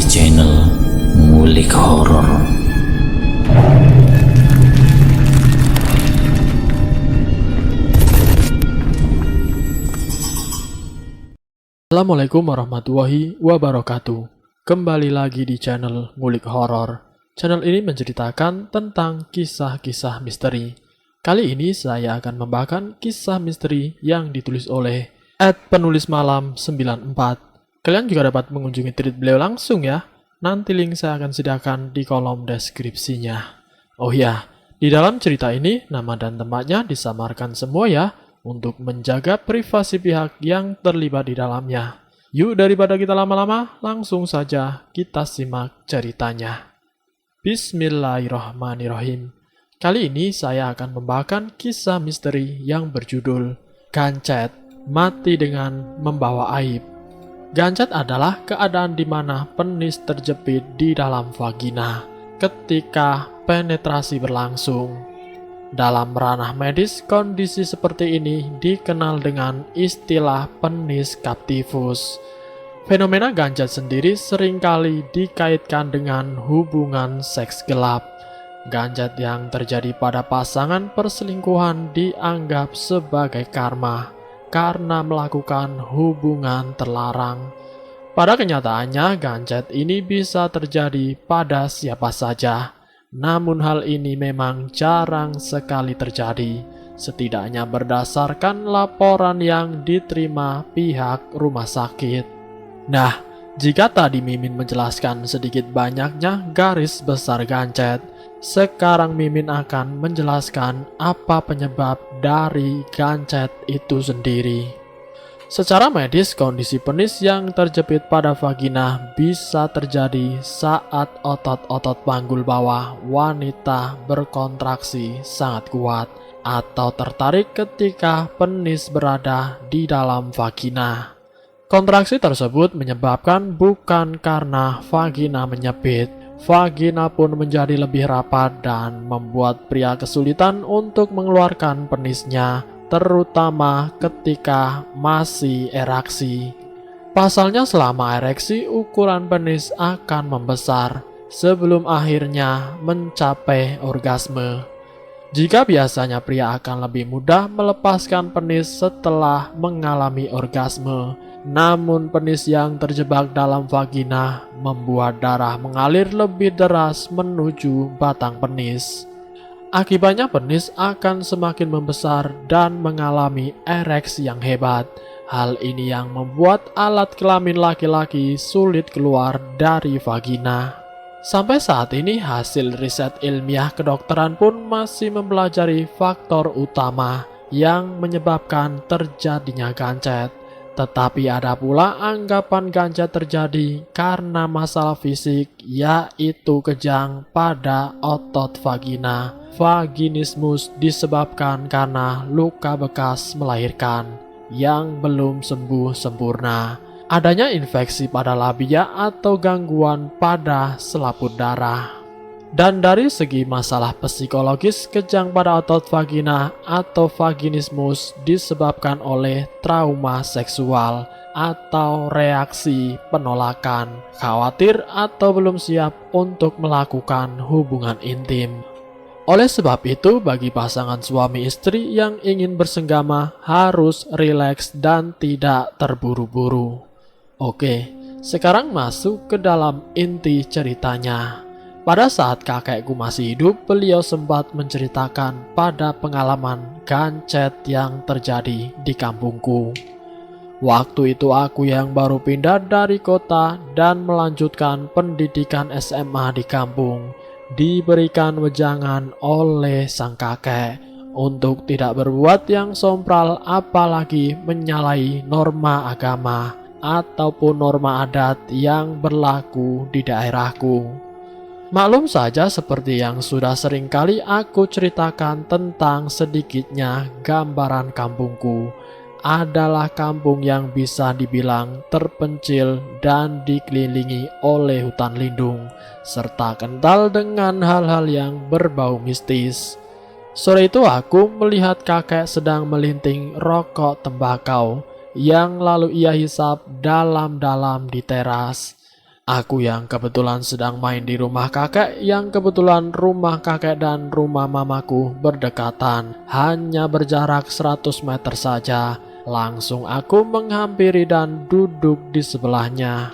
channel Ngulik Horor. Assalamualaikum warahmatullahi wabarakatuh. Kembali lagi di channel Ngulik Horor. Channel ini menceritakan tentang kisah-kisah misteri. Kali ini saya akan membawakan kisah misteri yang ditulis oleh @penulismalam94. Kalian juga dapat mengunjungi tweet beliau langsung ya. Nanti link saya akan sediakan di kolom deskripsinya. Oh ya, di dalam cerita ini nama dan tempatnya disamarkan semua ya, untuk menjaga privasi pihak yang terlibat di dalamnya. Yuk daripada kita lama-lama, langsung saja kita simak ceritanya. Bismillahirrahmanirrahim. Kali ini saya akan membawakan kisah misteri yang berjudul Gancet Mati dengan Membawa Aib. Gancet adalah keadaan di mana penis terjepit di dalam vagina ketika penetrasi berlangsung. Dalam ranah medis, kondisi seperti ini dikenal dengan istilah penis captivus. Fenomena gancet sendiri seringkali dikaitkan dengan hubungan seks gelap. Gancet yang terjadi pada pasangan perselingkuhan dianggap sebagai karma karena melakukan hubungan terlarang. Pada kenyataannya, gancet ini bisa terjadi pada siapa saja. Namun hal ini memang jarang sekali terjadi, setidaknya berdasarkan laporan yang diterima pihak rumah sakit. Nah, jika tadi Mimin menjelaskan sedikit banyaknya garis besar gancet, sekarang Mimin akan menjelaskan apa penyebab dari gancet itu sendiri. Secara medis, kondisi penis yang terjepit pada vagina bisa terjadi saat otot-otot panggul bawah wanita berkontraksi sangat kuat atau tertarik ketika penis berada di dalam vagina. Kontraksi tersebut menyebabkan bukan karena vagina menyempit. Vagina pun menjadi lebih rapat dan membuat pria kesulitan untuk mengeluarkan penisnya, terutama ketika masih ereksi. Pasalnya selama ereksi, ukuran penis akan membesar sebelum akhirnya mencapai orgasme. Jika biasanya pria akan lebih mudah melepaskan penis setelah mengalami orgasme, namun penis yang terjebak dalam vagina membuat darah mengalir lebih deras menuju batang penis. Akibatnya penis akan semakin membesar dan mengalami ereksi yang hebat. Hal ini yang membuat alat kelamin laki-laki sulit keluar dari vagina. Sampai saat ini hasil riset ilmiah kedokteran pun masih mempelajari faktor utama yang menyebabkan terjadinya gancet. Tetapi ada pula anggapan gancet terjadi karena masalah fisik, yaitu kejang pada otot vagina. Vaginismus disebabkan karena luka bekas melahirkan yang belum sembuh sempurna. Adanya infeksi pada labia atau gangguan pada selaput darah. Dan dari segi masalah psikologis, kejang pada otot vagina atau vaginismus disebabkan oleh trauma seksual atau reaksi penolakan, khawatir atau belum siap untuk melakukan hubungan intim. Oleh sebab itu, bagi pasangan suami istri yang ingin bersenggama harus rileks dan tidak terburu-buru. Oke, sekarang masuk ke dalam inti ceritanya. Pada saat kakekku masih hidup, beliau sempat menceritakan pada pengalaman gancet yang terjadi di kampungku. Waktu itu aku yang baru pindah dari kota dan melanjutkan pendidikan SMA di kampung, diberikan wejangan oleh sang kakek untuk tidak berbuat yang sompral, apalagi menyalahi norma agama ataupun norma adat yang berlaku di daerahku. Maklum saja, seperti yang sudah sering kali aku ceritakan tentang sedikitnya gambaran kampungku, adalah kampung yang bisa dibilang terpencil dan dikelilingi oleh hutan lindung, serta kental dengan hal-hal yang berbau mistis. Sore itu aku melihat kakek sedang melinting rokok tembakau yang lalu ia hisap dalam-dalam di teras. Aku yang kebetulan sedang main di rumah kakek, yang kebetulan rumah kakek dan rumah mamaku berdekatan, hanya berjarak 100 meter saja. Langsung aku menghampiri dan duduk di sebelahnya.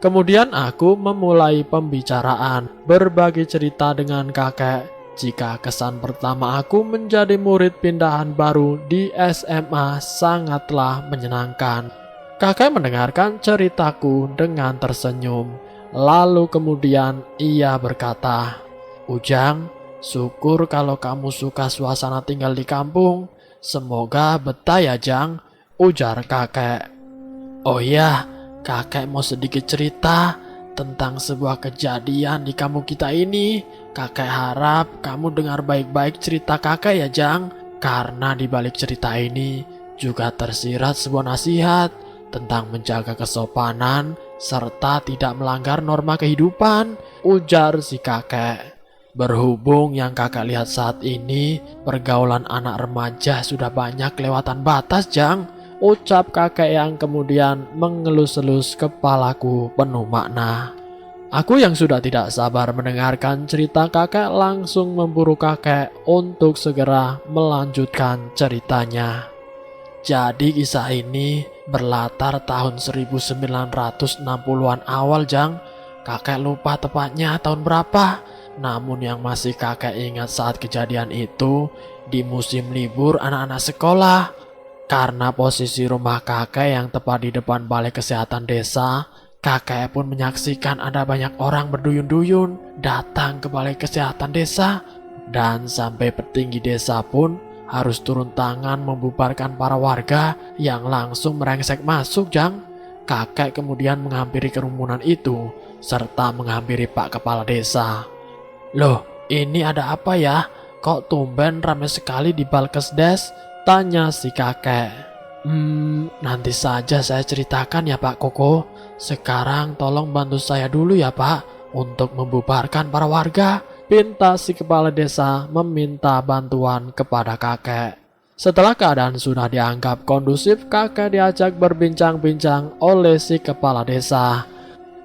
Kemudian aku memulai pembicaraan, berbagi cerita dengan kakek. Jika kesan pertama aku menjadi murid pindahan baru di SMA sangatlah menyenangkan. Kakek mendengarkan ceritaku dengan tersenyum. Lalu kemudian ia berkata, "Ujang, syukur kalau kamu suka suasana tinggal di kampung. Semoga betah ya, Jang," ujar kakek. "Oh iya, kakek mau sedikit cerita tentang sebuah kejadian di kampung kita ini. Kakek harap kamu dengar baik-baik cerita kakek ya, Jang. Karena di balik cerita ini juga tersirat sebuah nasihat tentang menjaga kesopanan serta tidak melanggar norma kehidupan," ujar si kakek. "Berhubung yang kakek lihat saat ini pergaulan anak remaja sudah banyak kelewatan batas, Jang," ucap kakek yang kemudian mengelus-elus kepalaku penuh makna. Aku yang sudah tidak sabar mendengarkan cerita kakek langsung memburu kakek untuk segera melanjutkan ceritanya. Jadi kisah ini berlatar tahun 1960-an awal, Jang. Kakek lupa tepatnya tahun berapa. Namun yang masih kakek ingat saat kejadian itu di musim libur anak-anak sekolah. Karena posisi rumah kakek yang tepat di depan balai kesehatan desa, kakek pun menyaksikan ada banyak orang berduyun-duyun datang ke balai kesehatan desa. Dan sampai petinggi desa pun harus turun tangan membubarkan para warga yang langsung merengsek masuk, Jang. Kakek kemudian menghampiri kerumunan itu serta menghampiri Pak Kepala Desa. "Loh, ini ada apa ya? Kok tumben ramai sekali di Balkesdes?" tanya si kakek. Nanti saja saya ceritakan ya Pak Koko. Sekarang tolong bantu saya dulu ya Pak untuk membubarkan para warga," pinta si kepala desa meminta bantuan kepada kakek. Setelah keadaan sudah dianggap kondusif, kakek diajak berbincang-bincang oleh si kepala desa.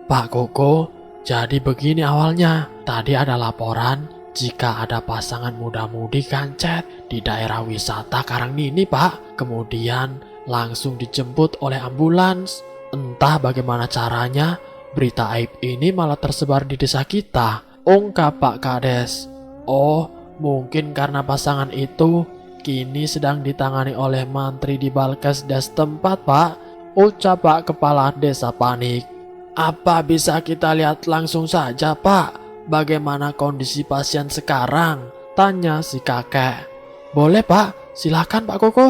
"Pak Koko, jadi begini awalnya. Tadi ada laporan jika ada pasangan muda-mudi kancet di daerah wisata Karangnini, Pak. Kemudian langsung dijemput oleh ambulans. Entah bagaimana caranya, berita aib ini malah tersebar di desa kita," ungkap Pak Kades. "Oh, mungkin karena pasangan itu kini sedang ditangani oleh mantri di Balkesdes tempat, Pak," ucap Pak Kepala Desa panik. "Apa bisa kita lihat langsung saja, Pak? Bagaimana kondisi pasien sekarang?" tanya si kakek. "Boleh, Pak. Silakan Pak Koko.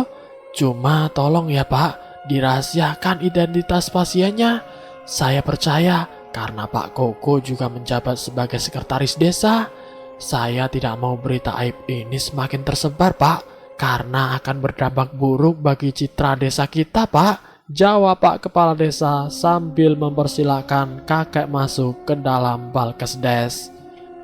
Cuma tolong ya, Pak, dirahasiakan identitas pasiennya. Saya percaya karena Pak Koko juga menjabat sebagai sekretaris desa. Saya tidak mau berita aib ini semakin tersebar, Pak, karena akan berdampak buruk bagi citra desa kita, Pak," jawab Pak Kepala Desa sambil mempersilahkan kakek masuk ke dalam Balkesdes.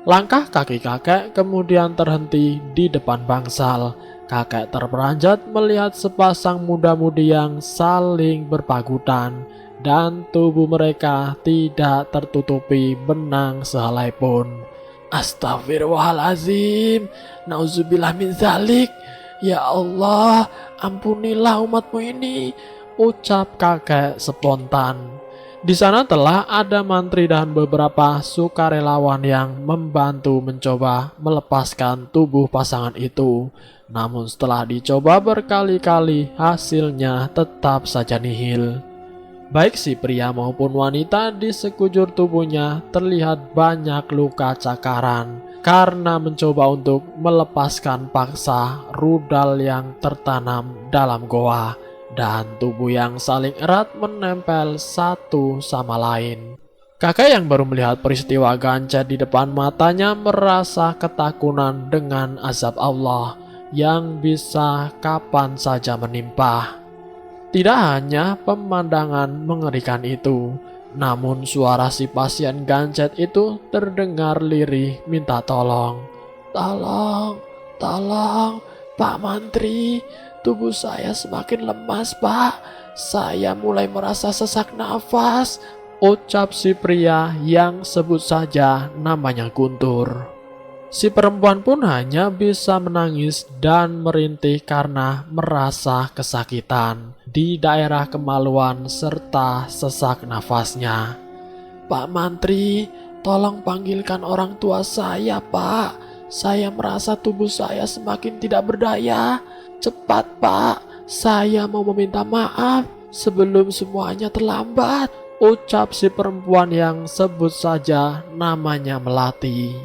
Langkah kaki kakek kemudian terhenti di depan bangsal. Kakek terperanjat melihat sepasang muda-mudi yang saling berpagutan dan tubuh mereka tidak tertutupi benang sehelai pun. "Astagfirullahalazim, nauzubillah min zalik. Ya Allah, ampunilah umatmu ini," ucap kakek spontan. Di sana telah ada mantri dan beberapa sukarelawan yang membantu mencoba melepaskan tubuh pasangan itu. Namun setelah dicoba berkali-kali, hasilnya tetap saja nihil. Baik si pria maupun wanita di sekujur tubuhnya terlihat banyak luka cakaran karena mencoba untuk melepaskan paksa rudal yang tertanam dalam goa dan tubuh yang saling erat menempel satu sama lain. Kakek yang baru melihat peristiwa gancet di depan matanya merasa ketakutan dengan azab Allah yang bisa kapan saja menimpa. Tidak hanya pemandangan mengerikan itu, namun suara si pasien gancet itu terdengar lirih minta tolong. "Tolong, tolong, Pak Mantri, tubuh saya semakin lemas, Pak. Saya mulai merasa sesak nafas. ucap si pria yang sebut saja namanya Guntur. Si perempuan pun hanya bisa menangis dan merintih karena merasa kesakitan di daerah kemaluan serta sesak nafasnya. "Pak Mantri, tolong panggilkan orang tua saya, Pak. Saya merasa tubuh saya semakin tidak berdaya. Cepat, Pak. Saya mau meminta maaf sebelum semuanya terlambat," ucap si perempuan yang sebut saja namanya Melati.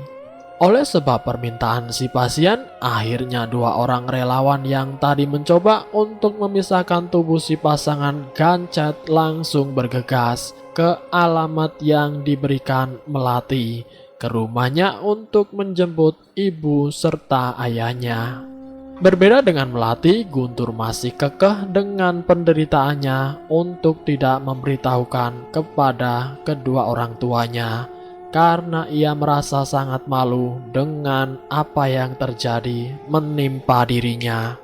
Oleh sebab permintaan si pasien, akhirnya dua orang relawan yang tadi mencoba untuk memisahkan tubuh si pasangan Gancet langsung bergegas ke alamat yang diberikan Melati, ke rumahnya untuk menjemput ibu serta ayahnya. Berbeda dengan Melati, Guntur masih kekeh dengan penderitaannya untuk tidak memberitahukan kepada kedua orang tuanya, karena ia merasa sangat malu dengan apa yang terjadi menimpa dirinya.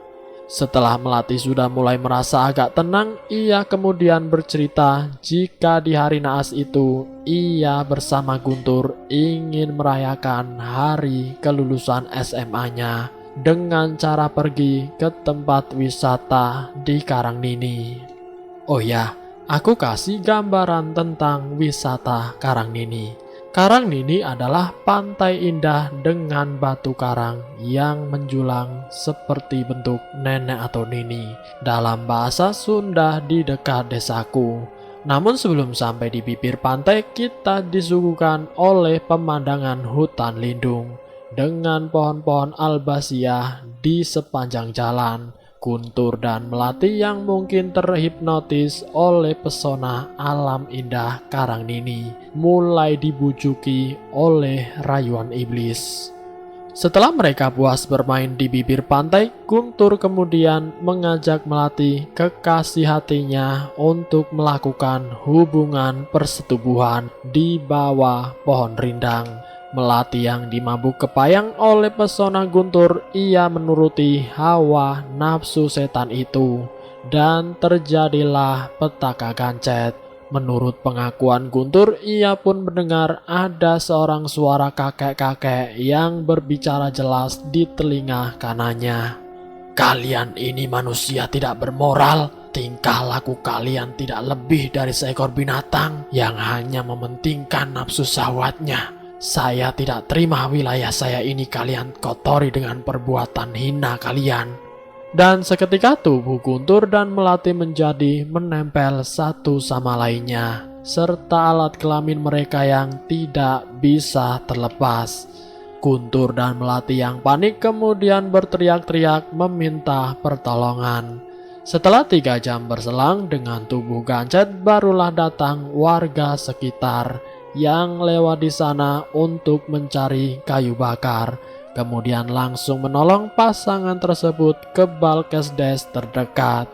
Setelah Melati sudah mulai merasa agak tenang, ia kemudian bercerita jika di hari naas itu ia bersama Guntur ingin merayakan hari kelulusan SMA-nya dengan cara pergi ke tempat wisata di Karangnini. Oh ya, aku kasih gambaran tentang wisata Karangnini. Karangnini adalah pantai indah dengan batu karang yang menjulang seperti bentuk nenek atau nini dalam bahasa Sunda di dekat desaku. Namun sebelum sampai di bibir pantai, kita disuguhkan oleh pemandangan hutan lindung dengan pohon-pohon albasia di sepanjang jalan. Guntur dan Melati yang mungkin terhipnotis oleh pesona alam indah Karangnini mulai dibujuki oleh rayuan iblis. Setelah mereka puas bermain di bibir pantai, Guntur kemudian mengajak Melati, kekasih hatinya, untuk melakukan hubungan persetubuhan di bawah pohon rindang. Melati yang dimabuk kepayang oleh pesona Guntur, ia menuruti hawa nafsu setan itu, dan terjadilah petaka Gancet. Menurut pengakuan Guntur, ia pun mendengar ada seorang suara kakek-kakek yang berbicara jelas di telinga kanannya. "Kalian ini manusia tidak bermoral. Tingkah laku kalian tidak lebih dari seekor binatang yang hanya mementingkan nafsu syahwatnya. Saya tidak terima wilayah saya ini kalian kotori dengan perbuatan hina kalian." Dan seketika tubuh Guntur dan Melati menjadi menempel satu sama lainnya, serta alat kelamin mereka yang tidak bisa terlepas. Guntur dan Melati yang panik kemudian berteriak-teriak meminta pertolongan. Setelah 3 jam berselang dengan tubuh Gancet, barulah datang warga sekitar yang lewat di sana untuk mencari kayu bakar, kemudian langsung menolong pasangan tersebut ke Balkesdes terdekat.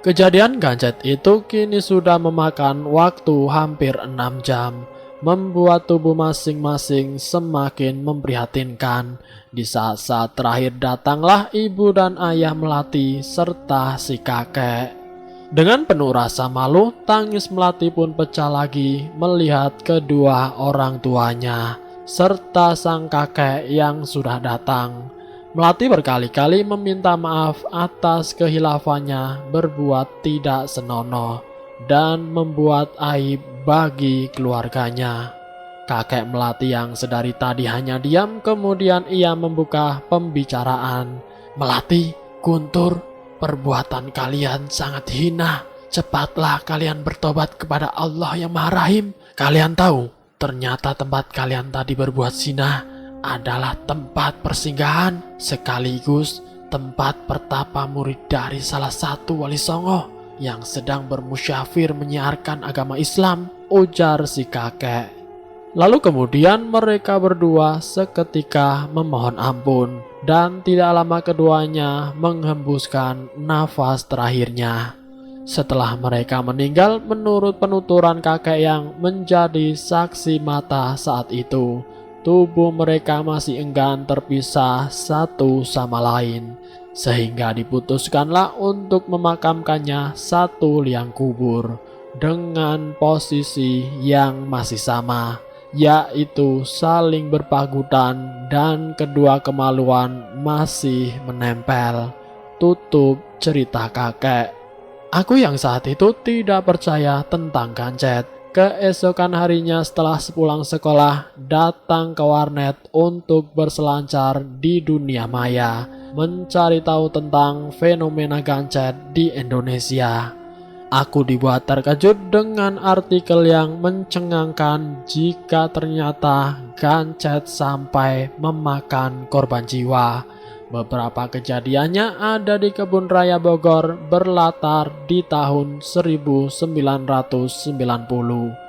Kejadian Gancet itu kini sudah memakan waktu hampir 6 jam, membuat tubuh masing-masing semakin memprihatinkan. Di saat-saat terakhir datanglah ibu dan ayah Melati serta si kakek. Dengan penuh rasa malu, tangis Melati pun pecah lagi melihat kedua orang tuanya, serta sang kakek yang sudah datang. Melati berkali-kali meminta maaf atas kehilafannya berbuat tidak senonoh dan membuat aib bagi keluarganya. Kakek Melati yang sedari tadi hanya diam, kemudian ia membuka pembicaraan. "Melati, Guntur, perbuatan kalian sangat hina. Cepatlah kalian bertobat kepada Allah yang Maha Rahim. Kalian tahu, ternyata tempat kalian tadi berbuat zina adalah tempat persinggahan sekaligus tempat pertapa murid dari salah satu wali songo yang sedang bermusyafir menyiarkan agama Islam," ujar si kakek. Lalu kemudian mereka berdua seketika memohon ampun, dan tidak lama keduanya menghembuskan nafas terakhirnya. Setelah mereka meninggal, menurut penuturan kakek yang menjadi saksi mata saat itu, tubuh mereka masih enggan terpisah satu sama lain, sehingga diputuskanlah untuk memakamkannya satu liang kubur. dengan posisi yang masih sama, yaitu saling berpagutan dan kedua kemaluan masih menempel. Tutup cerita kakek. Aku yang saat itu tidak percaya tentang Gancet. Keesokan harinya setelah sepulang sekolah, datang ke warnet untuk berselancar di dunia maya, mencari tahu tentang fenomena Gancet di Indonesia. Aku dibuat terkejut dengan artikel yang mencengangkan jika ternyata Gancet sampai memakan korban jiwa. Beberapa kejadiannya ada di Kebun Raya Bogor berlatar di tahun 1990.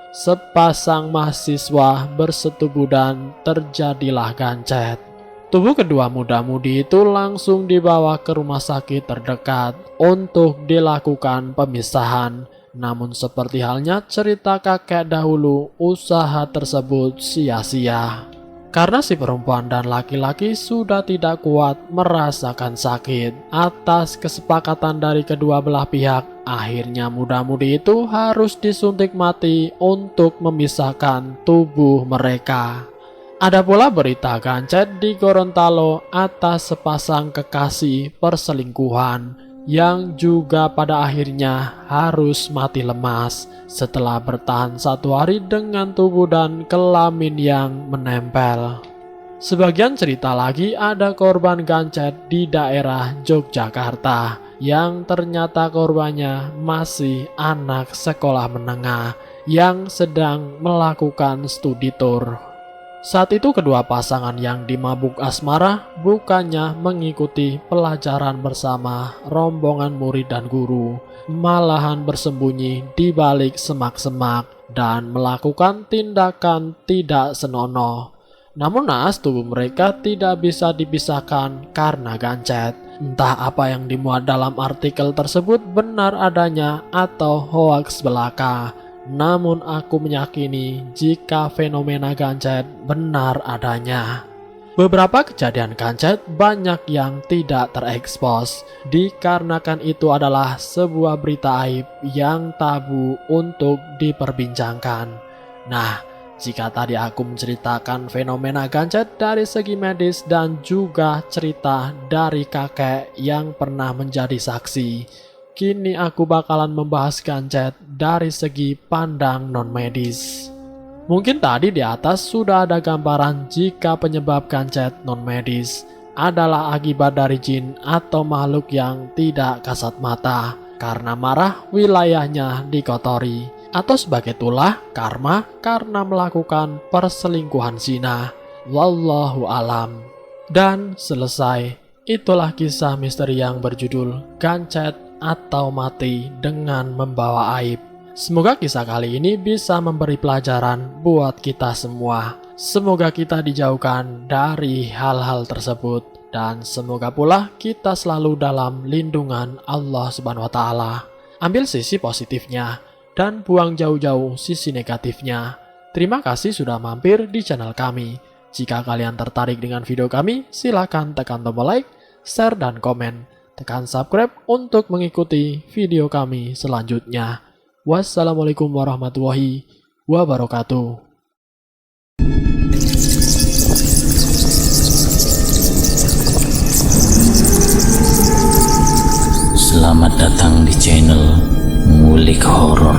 Sepasang mahasiswa bersetubuh dan terjadilah Gancet. Tubuh kedua muda-mudi itu langsung dibawa ke rumah sakit terdekat untuk dilakukan pemisahan. Namun seperti halnya cerita kakek dahulu, usaha tersebut sia-sia. Karena si perempuan dan laki-laki sudah tidak kuat merasakan sakit atas kesepakatan dari kedua belah pihak, akhirnya muda-mudi itu harus disuntik mati untuk memisahkan tubuh mereka. Ada pula berita Gancet di Gorontalo atas sepasang kekasih perselingkuhan yang juga pada akhirnya harus mati lemas setelah bertahan 1 hari dengan tubuh dan kelamin yang menempel. Sebagian cerita lagi ada korban Gancet di daerah Yogyakarta yang ternyata korbannya masih anak sekolah menengah yang sedang melakukan studi tour. Saat itu kedua pasangan yang dimabuk asmara bukannya mengikuti pelajaran bersama rombongan murid dan guru, malahan bersembunyi di balik semak-semak dan melakukan tindakan tidak senonoh. Namun naas tubuh mereka tidak bisa dipisahkan karena Gancet. Entah apa yang dimuat dalam artikel tersebut benar adanya atau hoaks belaka. Namun aku meyakini jika fenomena Gancet benar adanya. Beberapa kejadian Gancet banyak yang tidak terekspos, dikarenakan itu adalah sebuah berita aib yang tabu untuk diperbincangkan. Nah, jika tadi aku menceritakan fenomena Gancet dari segi medis dan juga cerita dari kakek yang pernah menjadi saksi, kini aku bakalan membahas Gancet dari segi pandang non-medis. Mungkin tadi di atas sudah ada gambaran jika penyebab Gancet non-medis adalah akibat dari jin atau makhluk yang tidak kasat mata karena marah wilayahnya dikotori, atau sebagai tulah karma karena melakukan perselingkuhan zina. Wallahu alam. Dan selesai. Itulah kisah misteri yang berjudul Gancet atau mati dengan membawa aib. Semoga kisah kali ini bisa memberi pelajaran buat kita semua. Semoga kita dijauhkan dari hal-hal tersebut dan semoga pula kita selalu dalam lindungan Allah Subhanahu wa taala. Ambil sisi positifnya dan buang jauh-jauh sisi negatifnya. Terima kasih sudah mampir di channel kami. Jika kalian tertarik dengan video kami, silakan tekan tombol like, share dan komen. Tekan subscribe untuk mengikuti video kami selanjutnya. Wassalamualaikum warahmatullahi wabarakatuh. Selamat datang di channel Ngulik Horor.